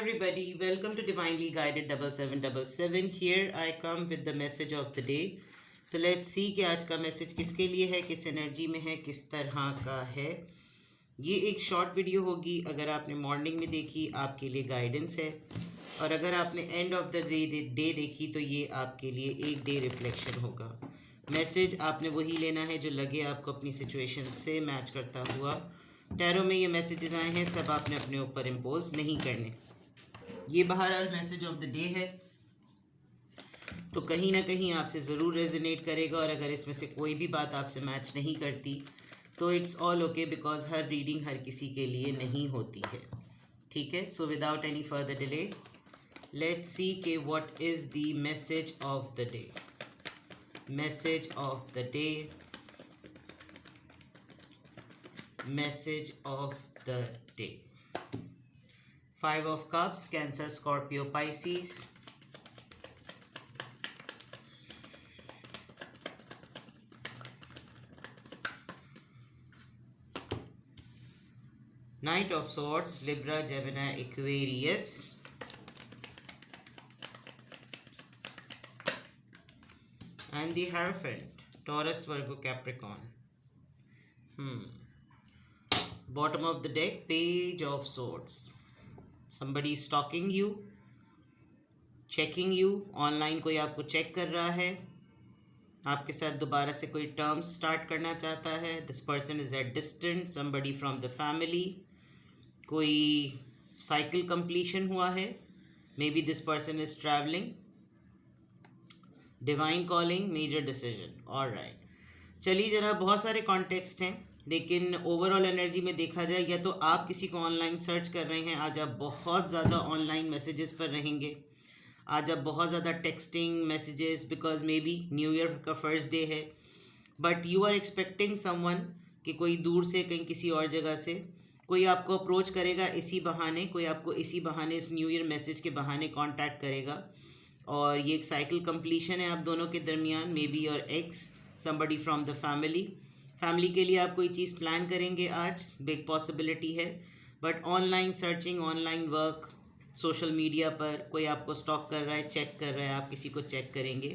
everybody, welcome to Divinely Guided 7777. Here I come with the message of the day. तो let's see कि आज का message किसके लिए है, किस एनर्जी में है, किस तरह का है. ये एक शॉर्ट वीडियो होगी. अगर आपने मॉर्निंग में देखी आपके लिए गाइडेंस है, और अगर आपने एंड ऑफ द डे देखी तो ये आपके लिए एक डे रिफ्लेक्शन होगा. मैसेज आपने वही लेना है जो लगे आपको अपनी सिचुएशन से मैच करता हुआ. टैरो में ये मैसेजेस आए हैं, सब आपने अपने ऊपर इम्पोज नहीं करने. ये बहरहाल मैसेज ऑफ द डे है, तो कहीं ना कहीं आपसे ज़रूर रेजोनेट करेगा. और अगर इसमें से कोई भी बात आपसे मैच नहीं करती तो इट्स ऑल ओके, बिकॉज हर रीडिंग हर किसी के लिए नहीं होती है. ठीक है, so without any further delay let's see के what is the message of the day. Message of the day, message of the day. 5 of Cups, Cancer, Scorpio, Pisces. Knight of Swords, Libra, Gemini, Aquarius. And the Hierophant, Taurus, Virgo, Capricorn. Bottom of the deck, Page of Swords. Somebody is stalking you, checking you. Online कोई आपको check कर रहा है, आपके साथ दोबारा से कोई टर्म्स स्टार्ट करना चाहता है. This person is at distant, somebody from the family. कोई साइकिल कंप्लीशन हुआ है, maybe this person is travelling. Divine calling, major decision. Alright, चलिए जरा, बहुत सारे कॉन्टेक्स्ट हैं, लेकिन ओवरऑल एनर्जी में देखा जाए, या तो आप किसी को ऑनलाइन सर्च कर रहे हैं, आज आप बहुत ज़्यादा ऑनलाइन मैसेजेस पर रहेंगे. आज आप बहुत ज़्यादा texting messages, because maybe new year का फर्स्ट डे है, but you are expecting someone कि कोई दूर से कहीं किसी और जगह से कोई आपको अप्रोच करेगा इसी बहाने, कोई आपको इसी बहाने इस न्यू ईयर मैसेज के बहाने कांटेक्ट करेगा. और ये एक साइकिल कंप्लीशन है आप दोनों के दरमियान. May be your x, somebody from the family के लिए आप कोई चीज़ प्लान करेंगे आज, बिग पॉसिबिलिटी है. But online searching, online work, social media पर कोई आपको स्टॉक कर रहा है, चेक कर रहा है, आप किसी को चेक करेंगे.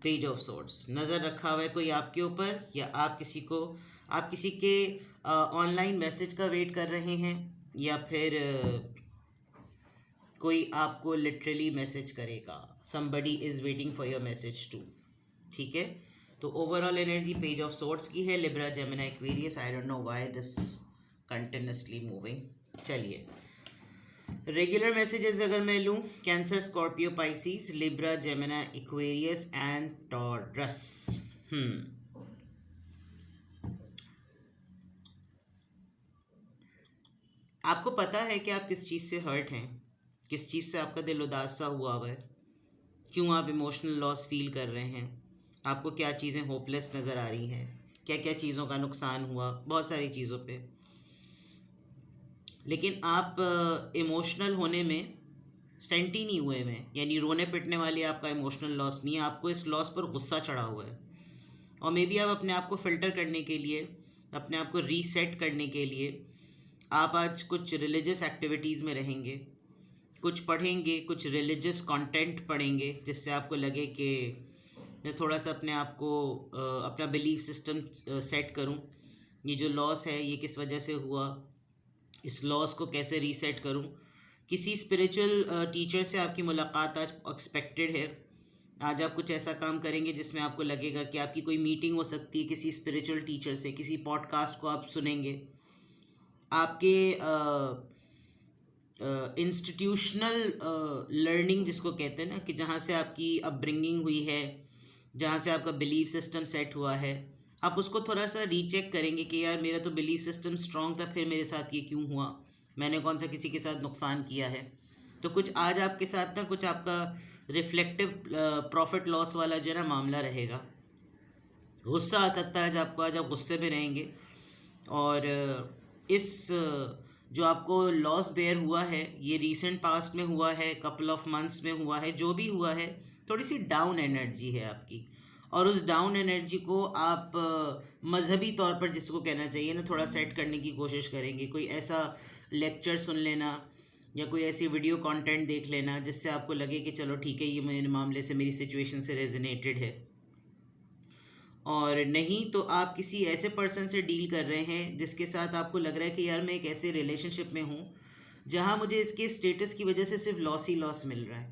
पेज ऑफ सोर्ड्स, नज़र रखा हुआ है कोई आपके ऊपर, या आप किसी के ऑनलाइन मैसेज का वेट कर रहे हैं, या फिर कोई आपको लिटरली मैसेज करेगा. Somebody is waiting for your message too. ठीक है, तो overall energy page of swords की है. Libra, Gemini, Aquarius. I don't know why this continuously moving. चलिए, रेगुलर मैसेजेस अगर मैं लूँ, Cancer, Scorpio, Pisces, Libra, Gemini, Aquarius and Taurus. आपको पता है कि आप किस चीज़ से हर्ट हैं, किस चीज़ से आपका दिल उदास सा हुआ है, क्यों आप इमोशनल लॉस फील कर रहे हैं, आपको क्या चीज़ें होपलेस नज़र आ रही हैं, क्या क्या चीज़ों का नुकसान हुआ, बहुत सारी चीज़ों पे. लेकिन आप इमोशनल होने में सेंट ही नहीं हुए में, यानी रोने पिटने वाली आपका इमोशनल लॉस नहीं है. आपको इस लॉस पर गुस्सा चढ़ा हुआ है, और मे बी आप अपने आप को फ़िल्टर करने के लिए, अपने आप को रीसेट करने के लिए आप आज कुछ रिलीजियस एक्टिविटीज़ में रहेंगे, कुछ पढ़ेंगे, कुछ रिलीजियस कंटेंट पढ़ेंगे, जिससे आपको लगे कि मैं थोड़ा सा अपने आप को अपना बिलीफ सिस्टम सेट करूं. ये जो लॉस है ये किस वजह से हुआ, इस लॉस को कैसे रीसेट करूं. किसी स्पिरिचुअल टीचर से आपकी मुलाकात आज एक्सपेक्टेड है. आज आप कुछ ऐसा काम करेंगे जिसमें आपको लगेगा कि आपकी कोई मीटिंग हो सकती है किसी स्पिरिचुअल टीचर से, किसी पॉडकास्ट को आप सुनेंगे. आपके इंस्टीट्यूशनल लर्निंग जिसको कहते हैं ना, कि जहाँ से आपकी अपब्रिंगिंग हुई है, जहाँ से आपका बिलीफ सिस्टम सेट हुआ है, आप उसको थोड़ा सा रीचेक करेंगे कि यार मेरा तो बिलीफ सिस्टम स्ट्रॉन्ग था, फिर मेरे साथ ये क्यों हुआ, मैंने कौन सा किसी के साथ नुकसान किया है. तो कुछ आज आपके साथ ना कुछ आपका रिफ्लेक्टिव प्रॉफिट लॉस वाला जो है ना मामला रहेगा. गुस्सा आ सकता है आज आपको, आज आप गुस्से में रहेंगे. और इस जो आपको लॉस बेयर हुआ है ये रीसेंट पास्ट में हुआ है, कपल ऑफ मंथ्स में हुआ है, जो भी हुआ है, थोड़ी सी डाउन एनर्जी है आपकी. और उस डाउन एनर्जी को आप मजहबी तौर पर, जिसको कहना चाहिए ना, थोड़ा सेट करने की कोशिश करेंगे. कोई ऐसा लेक्चर सुन लेना, या कोई ऐसी वीडियो कंटेंट देख लेना जिससे आपको लगे कि चलो ठीक है, ये मेरे मामले से, मेरी सिचुएशन से रेजोनेटेड है। और नहीं तो आप किसी ऐसे पर्सन से डील कर रहे हैं जिसके साथ आपको लग रहा है कि यार मैं एक ऐसे रिलेशनशिप में हूँ जहाँ मुझे इसके स्टेटस की वजह से सिर्फ लॉस ही लॉस मिल रहा है,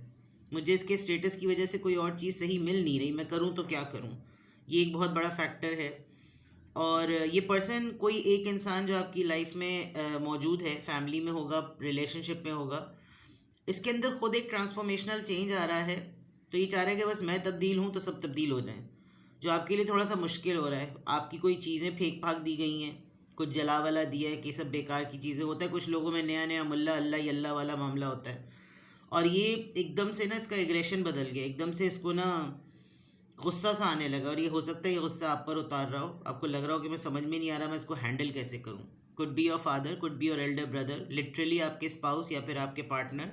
मुझे इसके स्टेटस की वजह से कोई और चीज़ सही मिल नहीं रही, मैं करूँ तो क्या करूँ। ये एक बहुत बड़ा फैक्टर है। और ये पर्सन कोई एक इंसान जो आपकी लाइफ में मौजूद है, फैमिली में होगा, रिलेशनशिप में होगा, इसके अंदर खुद एक ट्रांसफॉर्मेशनल चेंज आ रहा है। तो ये चाह रहा है कि बस मैं तब्दील हूँ तो सब तब्दील हो जाएं, जो आपके लिए थोड़ा सा मुश्किल हो रहा है। आपकी कोई चीज़ें फेंक फाक दी गई हैं, कुछ जला वाला दिया है कि सब बेकार की चीज़ें होता है। कुछ लोगों में नया नया मुल्ला अल्लाह यल्ला वाला मामला होता है, और ये एकदम से ना इसका एग्रेशन बदल गया, एकदम से इसको ना गुस्सा सा आने लगा। और ये हो सकता है ये गुस्सा आप पर उतार रहा हो, आपको लग रहा हो कि मैं समझ में नहीं आ रहा मैं इसको हैंडल कैसे करूँ। Could be your father, could be your Elder brother, literally आपके स्पाउस या फिर आपके पार्टनर।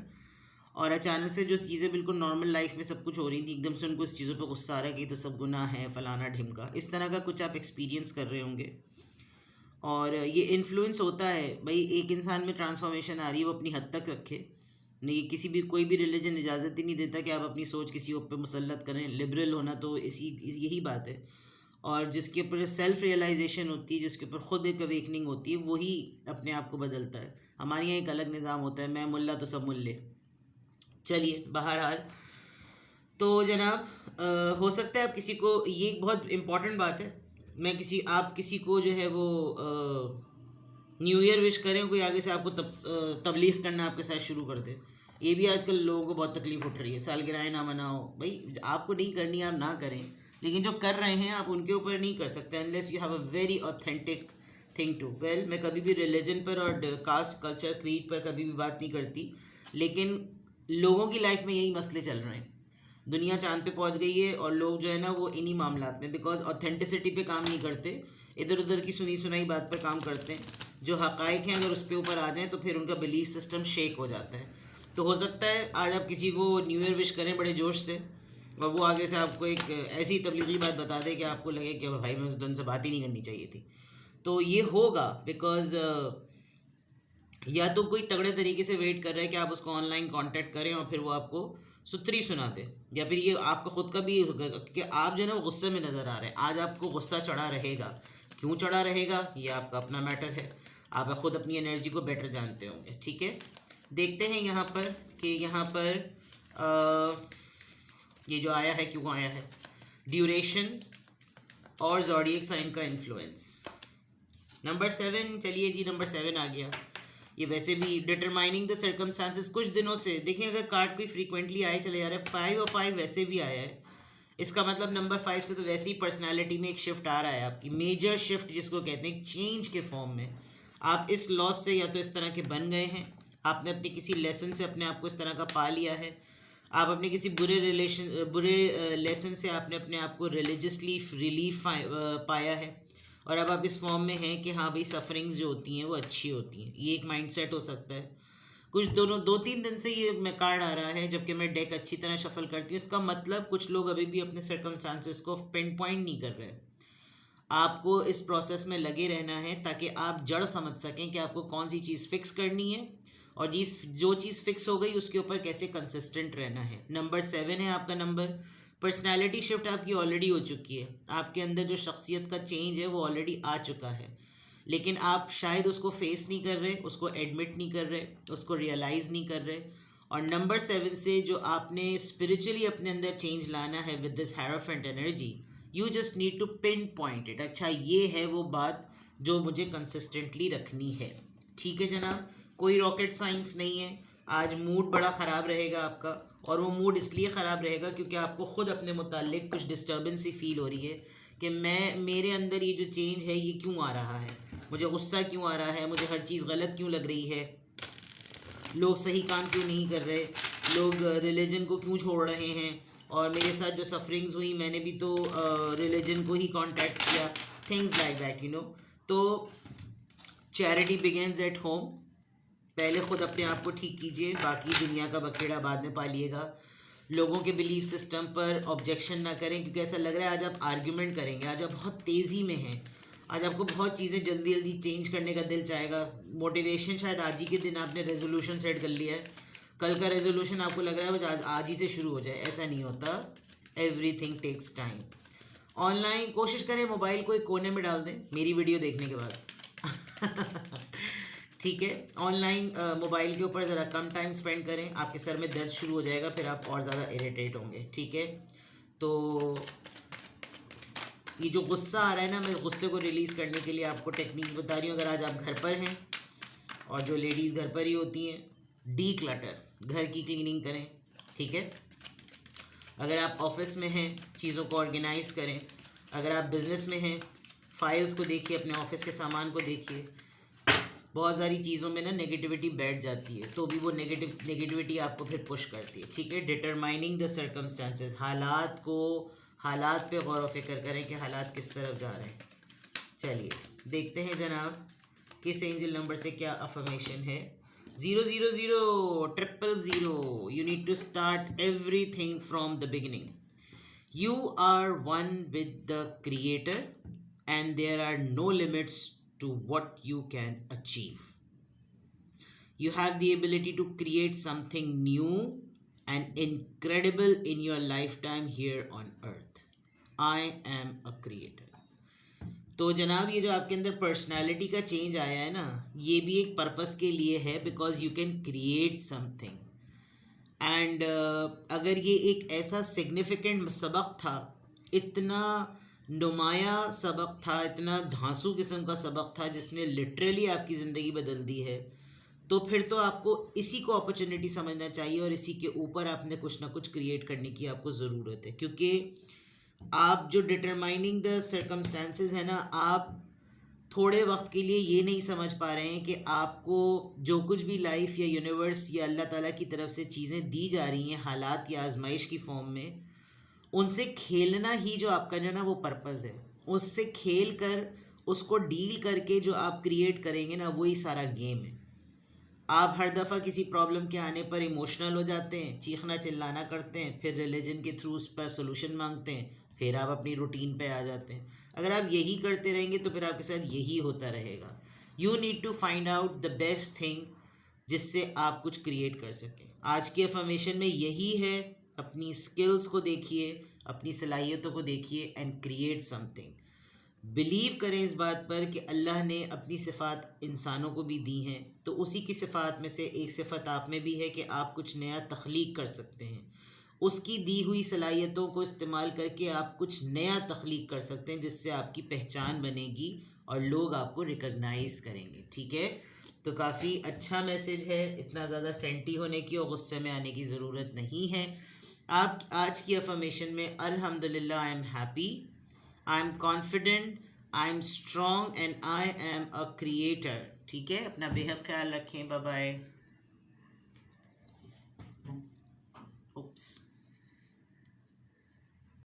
और अचानक से जो चीज़ें बिल्कुल नॉर्मल लाइफ में सब कुछ हो रही थी, एकदम से उनको इस चीज़ों पर गुस्सा आ रहा है कि तो सब गुनाह है, फलाना ढिमका, इस तरह का कुछ आप एक्सपीरियंस कर रहे होंगे। और ये इन्फ्लुएंस होता है भाई, एक इंसान में ट्रांसफॉर्मेशन आ रही है वो अपनी हद तक रखे, नहीं किसी भी कोई भी रिलीजन इजाज़त ही नहीं देता कि आप अपनी सोच किसी ऊपर मुसल्लत करें। लिबरल होना तो यही बात है। और जिसके ऊपर सेल्फ रियलाइजेशन होती है, जिसके ऊपर ख़ुद एक अवेकनिंग होती है, वही अपने आप को बदलता है। हमारे यहाँ एक अलग निज़ाम होता है, मैं मुल्ला तो सब मुल्ले। चलिए बहरहाल, तो जनाब हो सकता है आप किसी को, ये एक बहुत इम्पॉर्टेंट बात है, मैं आप किसी को जो है वो न्यू ईयर विश करें, कोई आगे से आपको तबलीग करना आपके साथ शुरू कर दे। ये भी आजकल लोगों को बहुत तकलीफ उठ रही है, सालगिरह ना मनाओ। भाई आपको नहीं करनी, आप ना करें, लेकिन जो कर रहे हैं आप उनके ऊपर नहीं कर सकते unless you have a very authentic thing to. Well, मैं कभी भी रिलीजन पर और कास्ट कल्चर क्रीड पर कभी भी बात नहीं करती, लेकिन लोगों की लाइफ में यही मसले चल रहे हैं। दुनिया चांद पे पहुंच गई है और लोग जो है ना वो इन्हीं मामलात में, बिकॉज ऑथेंटिसिटी पे काम नहीं करते, इधर उधर की सुनी सुनाई बात पर काम करते हैं। जो हक़ाइक़ हैं अगर उस पर ऊपर आ जाएँ तो फिर उनका बिलीफ सिस्टम शेक हो जाता है। तो हो सकता है आज आप किसी को न्यू ईयर विश करें बड़े जोश से, और वो आगे से आपको एक ऐसी तबलीगी बात बता दे कि आपको लगे कि भाई मैं तो उनसे बात ही नहीं करनी चाहिए थी। तो ये होगा बिकॉज या तो कोई तगड़े तरीके से वेट कर रहा है कि आप उसको ऑनलाइन कांटेक्ट करें और फिर वो आपको सुथरी सुना दे, या फिर ये आपका खुद का भी होगा कि आप जो है ना वो गुस्से में नज़र आ रहे हैं। आज आपको गुस्सा चढ़ा रहेगा, क्यों चढ़ा रहेगा ये आपका अपना मैटर है, आप खुद अपनी एनर्जी को बेटर जानते होंगे। ठीक है, देखते हैं यहाँ पर कि यहाँ पर ये जो आया है क्यों आया है, ड्यूरेशन और ज़ोडिएक साइन का इन्फ्लुएंस। नंबर 7, चलिए जी नंबर 7 आ गया। ये वैसे भी डिटरमाइनिंग द सर्कमस्टांसेस, कुछ दिनों से देखिए अगर कार्ड कोई फ्रीक्वेंटली आए चले जा रहा है, 5 और 5 वैसे भी आया है, इसका मतलब नंबर 5 से तो वैसे ही पर्सनालिटी में एक शिफ्ट आ रहा है आपकी, मेजर शिफ्ट जिसको कहते हैं, चेंज के फॉर्म में। आप इस लॉस से या तो इस तरह के बन गए हैं, आपने अपने किसी लेसन से अपने आप को इस तरह का पा लिया है, आप अपने किसी बुरे लेसन से आपने अपने आप को रिलीजियसली रिलीफ पाया है, और अब आप इस फॉर्म में हैं कि हाँ भाई सफरिंग्स जो होती हैं वो अच्छी होती हैं। ये एक माइंडसेट हो सकता है। कुछ 2-3 दिन से ये मैं कार्ड आ रहा है जबकि मैं डेक अच्छी तरह शफल करती हूँ। इसका मतलब कुछ लोग अभी भी अपने सर्कमस्टांसेस को पिन पॉइंट नहीं कर रहे। आपको इस प्रोसेस में लगे रहना है ताकि आप जड़ समझ सकें कि आपको कौन सी चीज़ फिक्स करनी है, और जो चीज़ फिक्स हो गई उसके ऊपर कैसे कंसिस्टेंट रहना है। नंबर 7 है आपका नंबर। पर्सनैलिटी शिफ्ट आपकी ऑलरेडी हो चुकी है, आपके अंदर जो शख्सियत का चेंज है वो ऑलरेडी आ चुका है, लेकिन आप शायद उसको फेस नहीं कर रहे, उसको एडमिट नहीं कर रहे, उसको रियलाइज़ नहीं कर रहे। और नंबर 7 से जो आपने स्पिरिचुअली अपने अंदर चेंज लाना है with this hierophant energy, you just need to pinpoint it. अच्छा, ये है वो बात जो मुझे कंसिस्टेंटली रखनी है। ठीक है जनाब, कोई रॉकेट साइंस नहीं है। आज मूड बड़ा ख़राब रहेगा आपका, और वो मूड इसलिए ख़राब रहेगा क्योंकि आपको ख़ुद अपने मुताल्लिक कुछ डिस्टर्बेंस ही फील हो रही है कि मेरे अंदर ये जो चेंज है ये क्यों आ रहा है, मुझे गुस्सा क्यों आ रहा है, मुझे हर चीज़ गलत क्यों लग रही है, लोग सही काम क्यों नहीं कर रहे, लोग रिलीजन को क्यों छोड़ रहे हैं, और मेरे साथ जो सफरिंग्स हुई मैंने भी तो रिलीजन को ही कांटेक्ट किया, things like that, you know. तो चैरिटी बिगिंस एट होम। पहले ख़ुद अपने आप को ठीक कीजिए, बाकी दुनिया का बखेड़ा बाद में पालिएगा। लोगों के बिलीफ सिस्टम पर ऑब्जेक्शन ना करें, क्योंकि ऐसा लग रहा है आज आप आर्ग्यूमेंट करेंगे, आज आप बहुत तेज़ी में हैं, आज आपको बहुत चीज़ें जल्दी जल्दी चेंज करने का दिल चाहेगा। मोटिवेशन शायद आज ही के दिन आपने रेजोल्यूशन सेट कर लिया है, कल का रेजोल्यूशन आपको लग रहा है वो आज ही से शुरू हो जाए, ऐसा नहीं होता। Everything takes time. ऑनलाइन कोशिश करें मोबाइल को एक कोने में डाल दें मेरी वीडियो देखने के बाद। ठीक है, ऑनलाइन मोबाइल के ऊपर ज़रा कम टाइम स्पेंड करें, आपके सर में दर्द शुरू हो जाएगा, फिर आप और ज़्यादा इरिटेट होंगे। ठीक है, तो ये जो गुस्सा आ रहा है ना, मैं गुस्से को रिलीज़ करने के लिए आपको टेक्निक्स बता रही हूँ। अगर आज आप घर पर हैं, और जो लेडीज़ घर पर ही होती हैं, डी क्लटर, घर की क्लीनिंग करें। ठीक है, अगर आप ऑफिस में हैं, चीज़ों को ऑर्गेनाइज करें। अगर आप बिज़नेस में हैं, फाइल्स को देखिए, अपने ऑफिस के सामान को देखिए। बहुत सारी चीज़ों में ना नेगेटिविटी बैठ जाती है, तो भी वो नेगेटिविटी आपको फिर पुश करती है। ठीक है, डिटरमाइनिंग द सर्कमस्टांसेस, हालात पे गौर व फिक्र करें कि हालात किस तरफ जा रहे हैं। चलिए देखते हैं जनाब किस एंजल नंबर से क्या अफर्मेशन है। 0000000, you need to start everything from the beginning. You are one with the creator and there are no limits to what you can achieve. You have the ability to create something new and incredible in your lifetime here on earth. I am a creator. तो जनाब ये जो आपके अंदर personality का change आया है ना, ये भी एक पर्पस के लिए है, because you can create something. And अगर ये एक ऐसा सिग्निफिकेंट सबक था, इतना नुमाया सबक था, इतना धांसू किस्म का सबक था जिसने लिटरली आपकी ज़िंदगी बदल दी है, तो फिर तो आपको इसी को अपॉर्चुनिटी समझना चाहिए और इसी के ऊपर आपने कुछ ना कुछ क्रिएट करने की आपको ज़रूरत है। क्योंकि आप जो डिटरमाइनिंग द सर्कमस्टांसेस है ना, आप थोड़े वक्त के लिए ये नहीं समझ पा रहे हैं कि आपको जो कुछ भी लाइफ या यूनिवर्स या अल्लाह ताला की तरफ से चीज़ें दी जा रही हैं, हालात या आजमाइश की फॉर्म में, उनसे खेलना ही जो आपका जो ना वो पर्पज़ है। उससे खेल कर, उसको डील करके जो आप क्रिएट करेंगे ना, वही सारा गेम है। आप हर दफ़ा किसी प्रॉब्लम के आने पर इमोशनल हो जाते हैं, चीखना चिल्लाना करते हैं, फिर रिलीजन के थ्रू उस पर सोल्यूशन मांगते हैं, फिर आप अपनी रूटीन पे आ जाते हैं। अगर आप यही करते रहेंगे तो फिर आपके साथ यही होता रहेगा। You need to find out the best thing जिससे आप कुछ क्रिएट कर सकें। आज की अफर्मेशन में यही है, अपनी स्किल्स को देखिए, अपनी सलाहियतों को देखिए एंड क्रिएट समथिंग। बिलीव करें इस बात पर कि अल्लाह ने अपनी सिफ़ात इंसानों को भी दी हैं, तो उसी की सिफ़ात में से एक सिफ़त आप में भी है कि आप कुछ नया तख्लीक कर सकते हैं। उसकी दी हुई सलाहियतों को इस्तेमाल करके आप कुछ नया तख्लीक कर सकते हैं, जिससे आपकी पहचान बनेगी और लोग आपको रिकग्नाइज़ करेंगे। ठीक है, तो काफ़ी अच्छा मैसेज है, इतना ज़्यादा सेंटी होने की और गुस्से में आने की ज़रूरत नहीं है। आप आज की अफर्मेशन में अल्हम्दुलिल्लाह, I am happy, I am confident, I am strong and I am a creator. ठीक है, अपना बेहद ख्याल रखें। Bye bye.